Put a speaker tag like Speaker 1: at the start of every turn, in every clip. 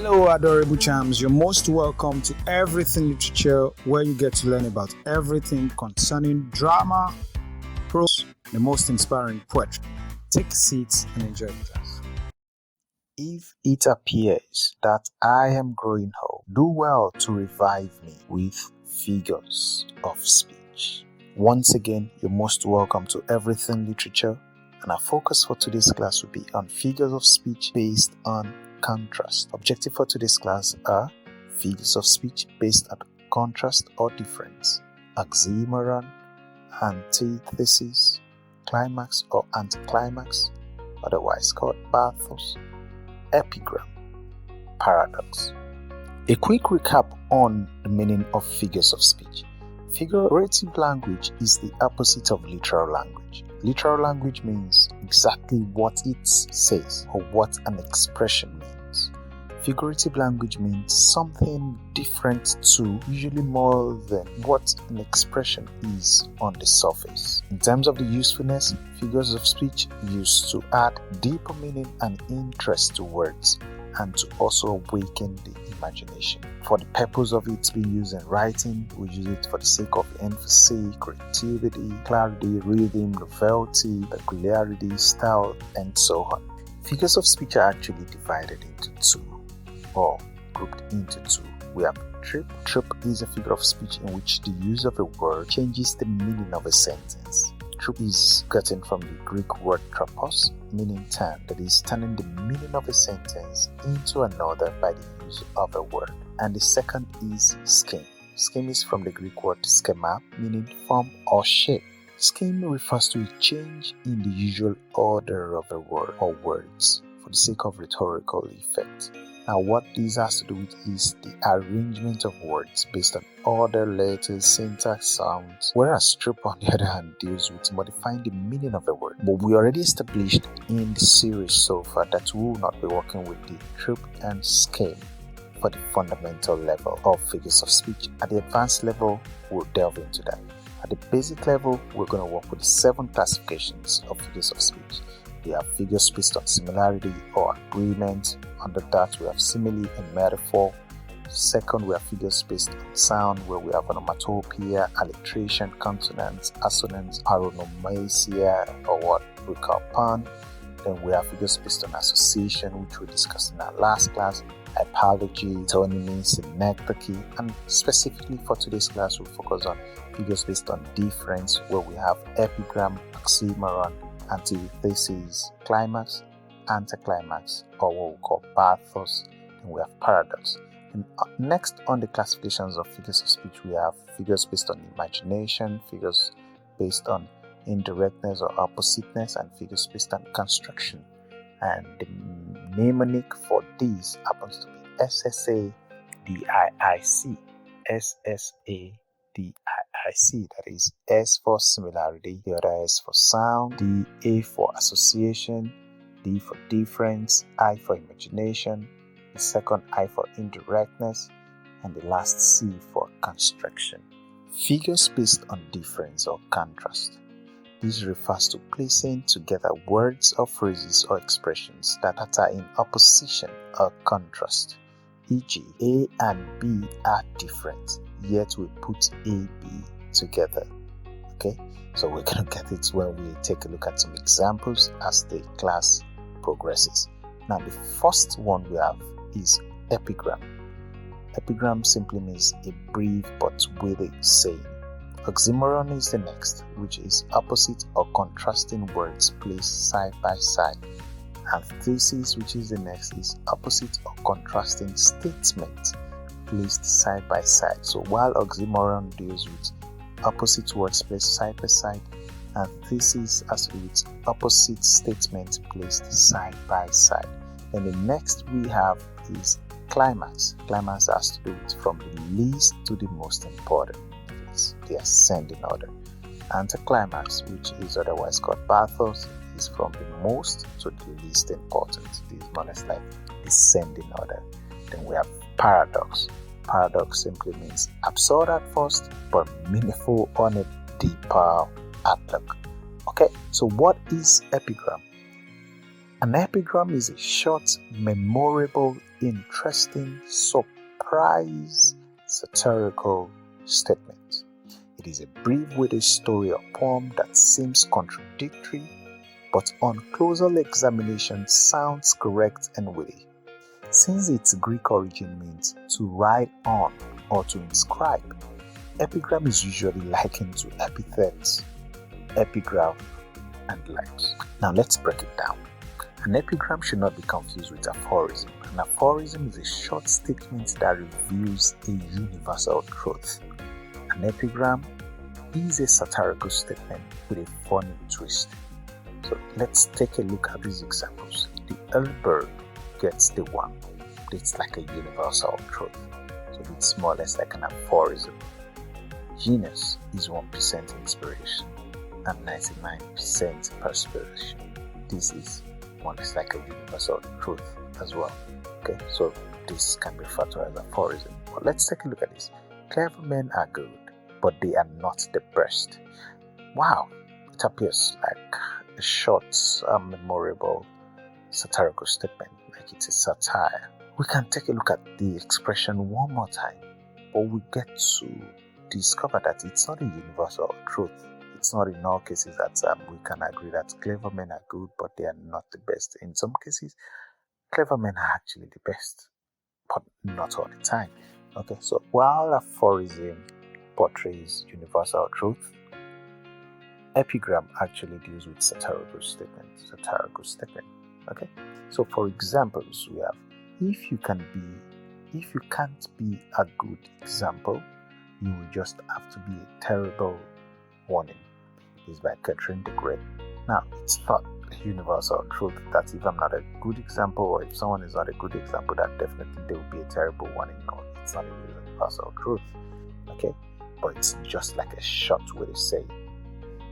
Speaker 1: Hello, adorable charms. You're most welcome to Everything Literature, where you get to learn about everything concerning drama, prose, the most inspiring poetry. Take seats and enjoy the class. If it appears that I am growing old, do well to revive me with figures of speech. Once again, you're most welcome to Everything Literature, and our focus for today's class will be on figures of speech based on contrast. Objective for today's class are figures of speech based on contrast or difference, oxymoron, antithesis, climax or anti-climax, otherwise called pathos, epigram, paradox. A quick recap on the meaning of figures of speech. Figurative language is the opposite of literal language. Literal language means exactly what it says or what an expression means. Figurative language means something different to, usually more than, what an expression is on the surface. In terms of the usefulness, figures of speech used to add deeper meaning and interest to words and to also awaken the imagination. For the purpose of it being used in writing, we use it for the sake of emphasis, creativity, clarity, rhythm, novelty, peculiarity, style, and so on. Figures of speech are actually divided into two, or grouped into two. We have trope. Trope is a figure of speech in which the use of a word changes the meaning of a sentence. Trope is gotten from the Greek word tropos, meaning turn, that is, turning the meaning of a sentence into another by the use of a word. And the second is scheme. Scheme is from the Greek word schema, meaning form or shape. Scheme refers to a change in the usual order of a word or words for the sake of rhetorical effect. Now, what this has to do with is the arrangement of words based on order, letters, syntax, sounds, whereas trope, on the other hand, deals with modifying the meaning of a word. But we already established in the series so far that we will not be working with the trope and scheme for the fundamental level of figures of speech. At the advanced level, we'll delve into that. At the basic level, we're going to work with the 7 classifications of figures of speech. We have figures based on similarity or agreement. Under that, we have simile and metaphor. Second, we have figures based on sound, where we have onomatopoeia, alliteration, consonants, assonance, paronomasia, or what we call pun. Then we have figures based on association, which we discussed in our last class, typology, metonymy, synecdoche, and specifically for today's class, we'll focus on figures based on difference, where we have epigram, oxymoron, anti-thesis, climax, anti-climax, or what we call pathos, and we have paradox. And next on the classifications of figures of speech, we have figures based on imagination, figures based on indirectness or oppositeness, and figures based on construction. And the mnemonic for these happens to be SSA DIIC. SSA DIIC, that is S for similarity, the other S for sound, D A for association, D for difference, I for imagination, the second I for indirectness, and the last C for construction. Figures based on difference or contrast. This refers to placing together words or phrases or expressions that are in opposition or contrast. E.g., A and B are different, yet we put A, B together. Okay, so we're going to get it when we take a look at some examples as the class progresses. Now, the first one we have is epigram. Epigram simply means a brief but witty saying. Oxymoron is the next, which is opposite or contrasting words placed side by side. Anti-thesis, which is the next, is opposite or contrasting statements placed side by side. So while oxymoron deals with opposite words placed side by side, anti-thesis has to do with opposite statements placed side by side. And the next we have is climax. Climax has to do with from the least to the most important. It's the ascending order. Anti-climax, which is otherwise called pathos, is from the most to the least important. This is more or less like descending order. Then we have paradox. Paradox simply means absurd at first, but meaningful on a deeper outlook. Okay, so what is epigram? An epigram is a short, memorable interesting surprise satirical statement. It is a brief witty story or poem that seems contradictory, but on closer examination sounds correct and witty. Since its Greek origin means to write on or to inscribe, epigram is usually likened to epithets, epigraph, and likes. Now let's break it down. An epigram should not be confused with aphorism. An aphorism is a short statement that reveals a universal truth. An epigram is a satirical statement with a funny twist. So let's take a look at these examples. The early bird gets the worm. It's like a universal truth. So it's more or less like an aphorism. Genius is 1% inspiration and 99% perspiration. This is more or less like a universal truth as well. Okay, so this can be referred to as aphorism. But let's take a look at this. Clever men are good, but they are not the best. Wow, it appears like a short, memorable satirical statement, like it's a satire. We can take a look at the expression one more time, but we get to discover that it's not a universal truth. It's not in all cases that we can agree that clever men are good, but they are not the best. In some cases, clever men are actually the best, but not all the time. Okay, so while aphorism portrays universal truth, epigram actually deals with satirical statement. Okay, so for examples, we have if you can't be a good example, you will just have to be a terrible warning. This is by Catherine the Great. Now, it's not a universal truth that if I'm not a good example, or if someone is not a good example, that definitely there will be a terrible warning. No, it's not a universal truth. Okay, but it's just like a short way to say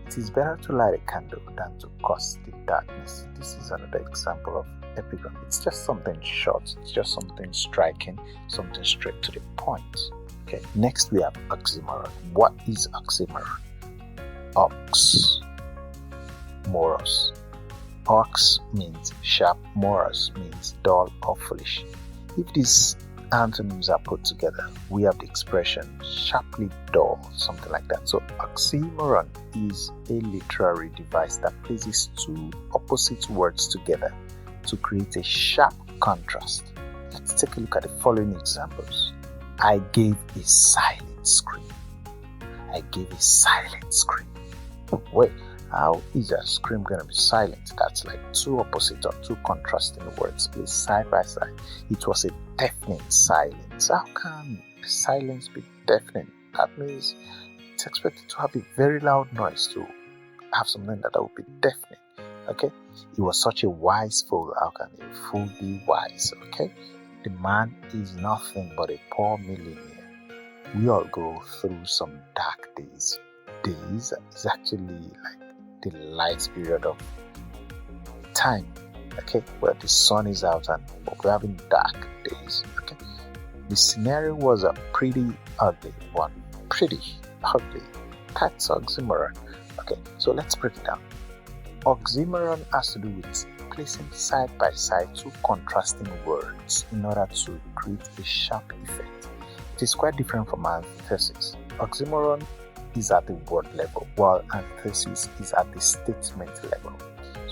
Speaker 1: it is better to light a candle than to cause the darkness. This is another example of epigram. It's just something short, it's just something striking, something straight to the point. Okay, next we have oxymoron. What is oxymoron? Ox, moros. Ox means sharp, moros means dull or foolish. If these antonyms are put together, we have the expression sharply dull, something like that. So oxymoron is a literary device that places two opposite words together to create a sharp contrast. Let's take a look at the following examples. I gave a silent scream. I gave a silent scream. Wait, how is a scream going to be silent? That's like two opposite or two contrasting words placed side by side. It was a deafening silence. How can silence be deafening? That means it's expected to have a very loud noise to have something that would be deafening. Okay, he was such a wise fool. How can a fool be wise? Okay, the man is nothing but a poor millionaire. We all go through some dark days. Days is actually like the light period of time. Okay, where the sun is out and we're having dark days. Okay, the scenario was a pretty ugly one. Pretty ugly. That's oxymoron. Okay, so let's break it down. Oxymoron has to do with placing side by side two contrasting words in order to create a sharp effect. It is quite different from antithesis. Oxymoron is at the word level, while antithesis is at the statement level.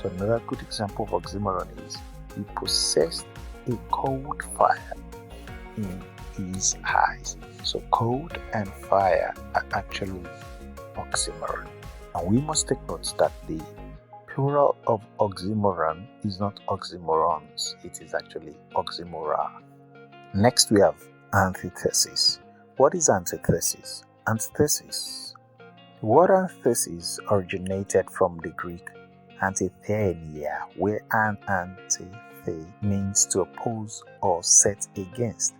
Speaker 1: So another good example of oxymoron is he possessed a cold fire in his eyes. So cold and fire are actually oxymoron. And we must take note that the plural of oxymoron is not oxymorons, it is actually oxymora. Next we have antithesis. What is antithesis? Antithesis. The word antithesis originated from the Greek antithenia, where an antithe means to oppose or set against.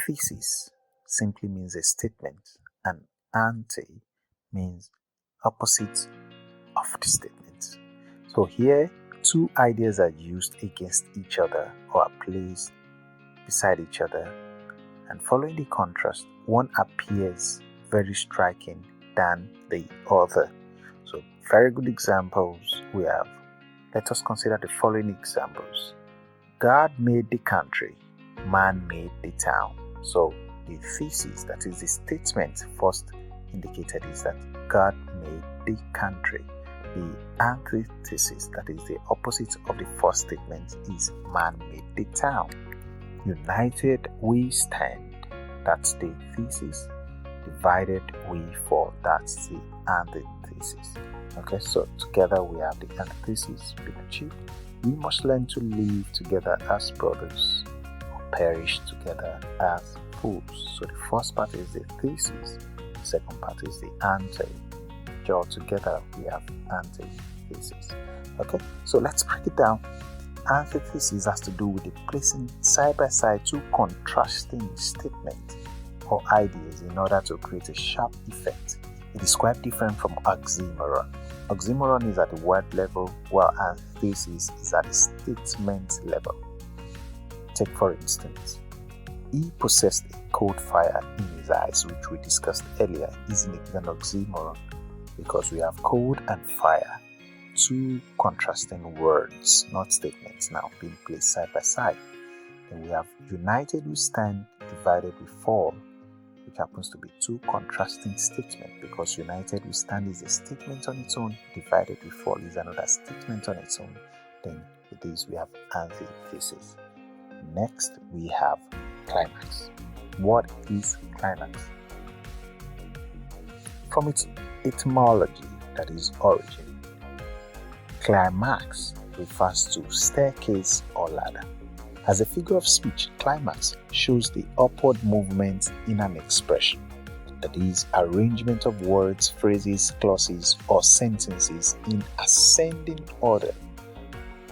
Speaker 1: Thesis simply means a statement, and anti means opposite of the statement. So here, two ideas are used against each other or are placed beside each other, and following the contrast, one appears very striking than the other. So very good examples we have. Let us consider the following examples. God made the country, man made the town. So the thesis, that is the statement first indicated, is that God made the country. The antithesis, that is the opposite of the first statement, is man made the town. United we stand, that's the thesis. Divided we fall, that's the antithesis. Okay, so together we have the antithesis being achieved. We must learn to live together as brothers, or perish together as fools. So the first part is the thesis, the second part is the anti. All together we have antithesis. Okay, so let's break it down. Antithesis has to do with the placing side by side two contrasting statements or ideas in order to create a sharp effect. It is quite different from oxymoron. Oxymoron is at the word level, while antithesis is at the statement level. Take for instance, he possessed a cold fire in his eyes, which we discussed earlier, is an oxymoron because we have cold and fire, two contrasting words, not statements, now being placed side by side. Then we have united we stand, divided we fall, which happens to be two contrasting statements because united we stand is a statement on its own, divided we fall is another statement on its own. Then with this we have antithesis. Next we have climax. What is climax? From its etymology, that is origin, climax refers to staircase or ladder. As a figure of speech, climax shows the upward movement in an expression, that is, arrangement of words, phrases, clauses, or sentences in ascending order,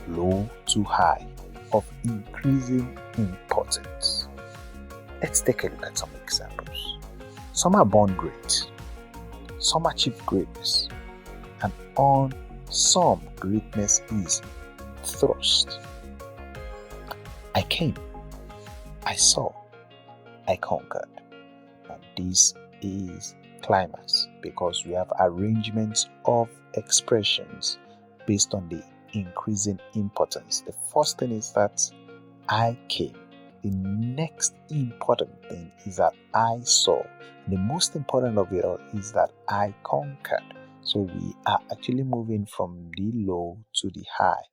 Speaker 1: low to high, of increasing importance. Let's take a look at some examples. Some are born great, some achieve greatness, and on some greatness is thrust. I came, I saw, I conquered. And this is climax because we have arrangements of expressions based on the increasing importance. The first thing is that I came. The next important thing is that I saw. The most important of it all is that I conquered. So we are actually moving from the low to the high.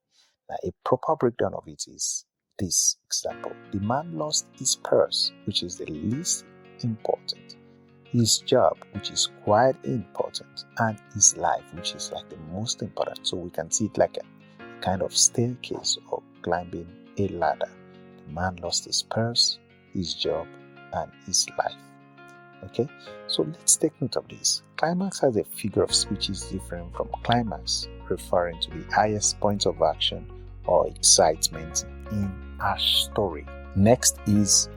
Speaker 1: Now, a proper breakdown of it is this example. The man lost his purse, which is the least important, his job, which is quite important, and his life, which is like the most important. So we can see it like a kind of staircase or climbing a ladder. The man lost his purse, his job, and his life. Okay, so let's take note of this. Climax as a figure of speech is different from climax, referring to the highest point of action or excitement in a story. Next is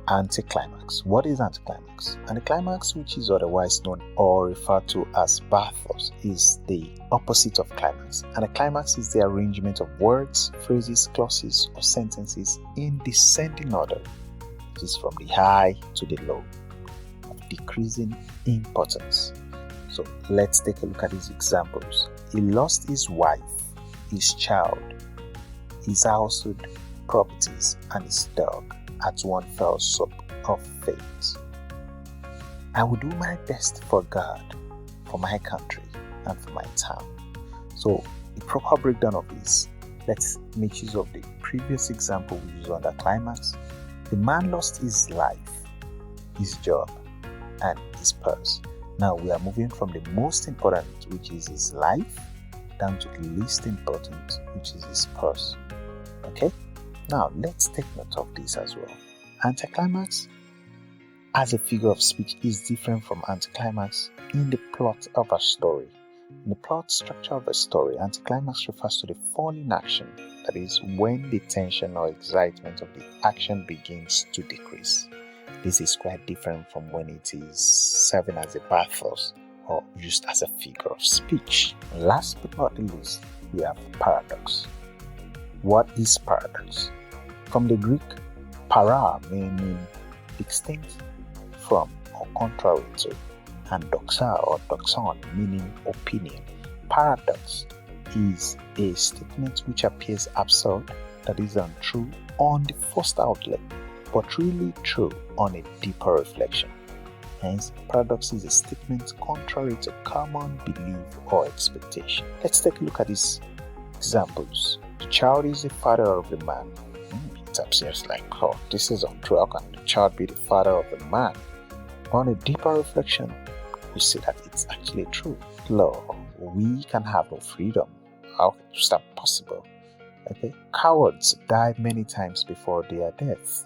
Speaker 1: anti-climax. What is anti-climax? Anti-climax, which is otherwise known or referred to as bathos, is the opposite of climax. Anti-climax is the arrangement of words, phrases, clauses, or sentences in descending order. It is from the high to the low, of decreasing importance. So let's take a look at these examples. He lost his wife, his child, his household properties, and his dog at one fell swoop of fate. I will do my best for God, for my country, and for my town. So, a proper breakdown of this, let's make use of the previous example which is under climax. The man lost his life, his job, and his purse. Now we are moving from the most important, which is his life, down to the least important, which is his purse. Okay? Now let's take note of this as well. Anticlimax as a figure of speech is different from anticlimax in the plot of a story. In the plot structure of a story, anticlimax refers to the fall in action, that is, when the tension or excitement of the action begins to decrease. This is quite different from when it is serving as a bathos or used as a figure of speech. Last but not least, we have paradox. What is paradox? From the Greek, para meaning distinct from or contrary to, and doxa or doxon meaning opinion. Paradox is a statement which appears absurd, that is untrue, on the first outlet, but really true on a deeper reflection. Hence, paradox is a statement contrary to common belief or expectation. Let's take a look at these examples. The child is the father of the man. It appears like, oh, this is untrue. How can the child be the father of the man? On a deeper reflection, we see that it's actually true. Lord, we can have no freedom. How is that possible? Okay, cowards die many times before their death.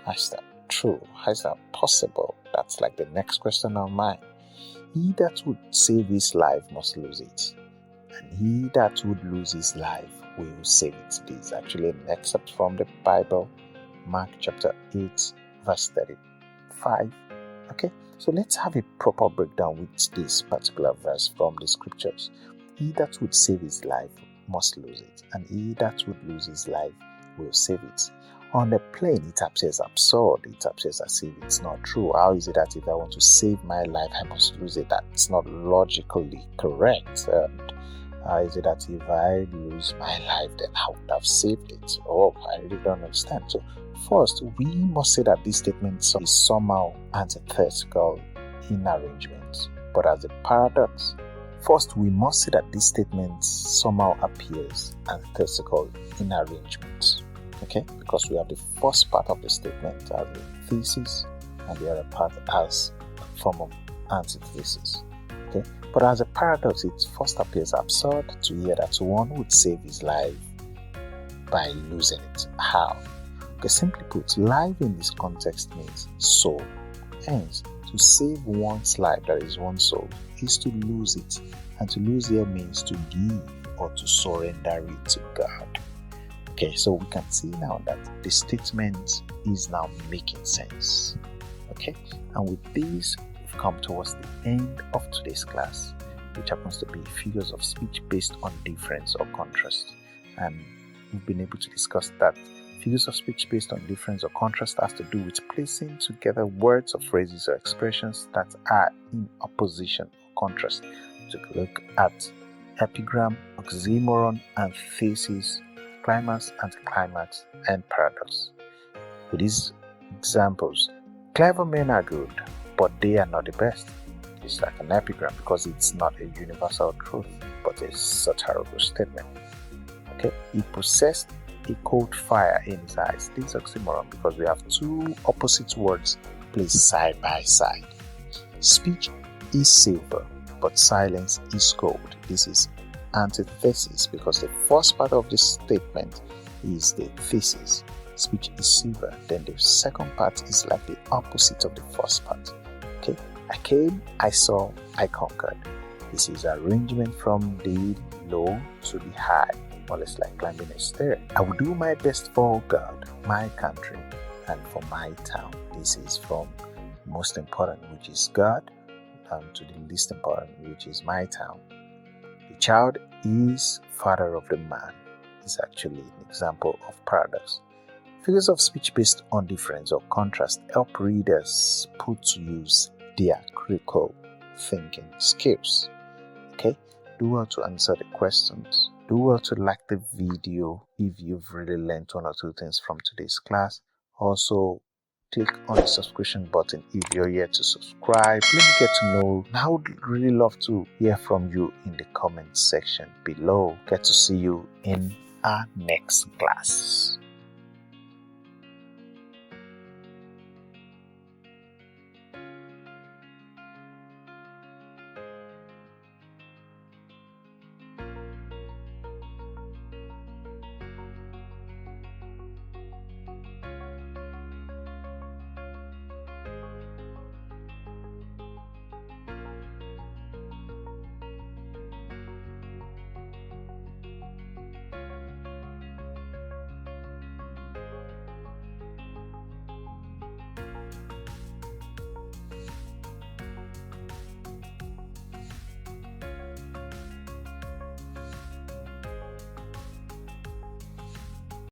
Speaker 1: How is that true? How is that possible? That's like the next question on mine. He that would save his life must lose it, and he that would lose his life will save it. This is actually an excerpt from the Bible, Mark chapter 8, verse 35. Okay, so let's have a proper breakdown with this particular verse from the scriptures. He that would save his life must lose it, and he that would lose his life will save it. On the plane, it appears absurd. It appears as if it's not true. How is it that if I want to save my life, I must lose it? That's not logically correct. And how is it that if I lose my life, then I would have saved it? Oh, I really don't understand. So, first, we must say that this statement is somehow antithetical in arrangement. But as a paradox, first, we must say that this statement somehow appears antithetical in arrangement. Okay, because we have the first part of the statement as a thesis and the other part as a form of antithesis. Okay, but as a paradox, it first appears absurd to hear that one would save his life by losing it. How? Okay, simply put, life in this context means soul. Hence, to save one's life, that is one's soul, is to lose it. And to lose here means to give or to surrender it to God. Okay, so we can see now that the statement is now making sense. Okay, and with this, we've come towards the end of today's class, which happens to be figures of speech based on difference or contrast. And we've been able to discuss that figures of speech based on difference or contrast has to do with placing together words or phrases or expressions that are in opposition or contrast. We took a look at epigram, oxymoron, anti-thesis, climax, anti-climax, and paradox. With these examples, clever men are good, but they are not the best. It's like an epigram because it's not a universal truth, but a satirical statement. Okay, he possessed a cold fire in his eyes. This is oxymoron because we have two opposite words placed side by side. Speech is silver, but silence is gold. This is antithesis because the first part of this statement is the thesis. Speech is silver. Then the second part is like the opposite of the first part. Okay, I came, I saw, I conquered. This is arrangement from the low to the high, more or less like climbing a stair. I will do my best for God, my country, and for my town. This is from the most important, which is God, to the least important, which is my town. The child is father of the man is actually an example of paradox. Figures of speech based on difference or contrast help readers put to use their critical thinking skills. Okay, do well to answer the questions. Do well to like the video if you've really learned one or two things from today's class. Also, click on the subscription button if you're here to subscribe. Let me get to know. I would really love to hear from you in the comment section below. Get to see you in our next class.